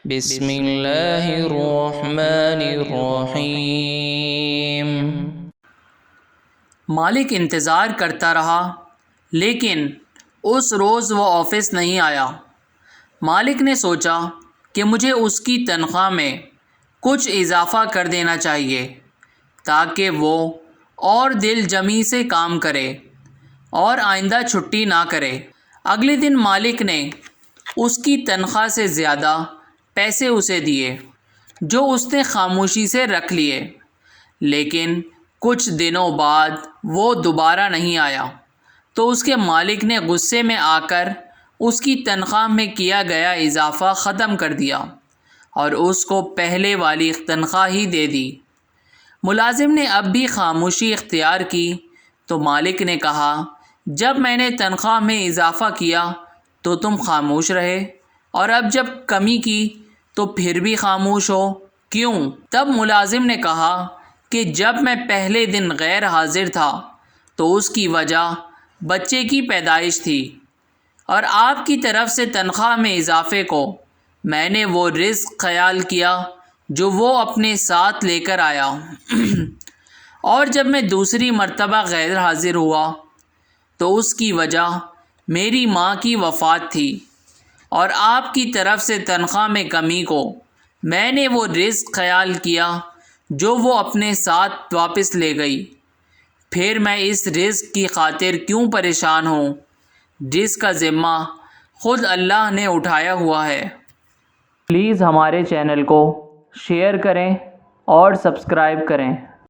بسم اللہ الرحمن الرحیم۔ مالک انتظار کرتا رہا لیکن اس روز وہ آفس نہیں آیا۔ مالک نے سوچا کہ مجھے اس کی تنخواہ میں کچھ اضافہ کر دینا چاہیے تاکہ وہ اور دل جمی سے کام کرے اور آئندہ چھٹی نہ کرے۔ اگلے دن مالک نے اس کی تنخواہ سے زیادہ پیسے اسے دیے جو اس نے خاموشی سے رکھ لیے، لیکن کچھ دنوں بعد وہ دوبارہ نہیں آیا تو اس کے مالک نے غصے میں آ کر اس کی تنخواہ میں کیا گیا اضافہ ختم کر دیا اور اس کو پہلے والی تنخواہ ہی دے دی۔ ملازم نے اب بھی خاموشی اختیار کی تو مالک نے کہا، جب میں نے تنخواہ میں اضافہ کیا تو تم خاموش رہے اور اب جب کمی کی تو پھر بھی خاموش ہو، کیوں؟ تب ملازم نے کہا کہ جب میں پہلے دن غیر حاضر تھا تو اس کی وجہ بچے کی پیدائش تھی اور آپ کی طرف سے تنخواہ میں اضافے کو میں نے وہ رزق خیال کیا جو وہ اپنے ساتھ لے کر آیا اور جب میں دوسری مرتبہ غیر حاضر ہوا تو اس کی وجہ میری ماں کی وفات تھی اور آپ کی طرف سے تنخواہ میں کمی کو میں نے وہ رزق خیال کیا جو وہ اپنے ساتھ واپس لے گئی۔ پھر میں اس رزق کی خاطر کیوں پریشان ہوں جس کا ذمہ خود اللہ نے اٹھایا ہوا ہے۔ پلیز ہمارے چینل کو شیئر کریں اور سبسکرائب کریں۔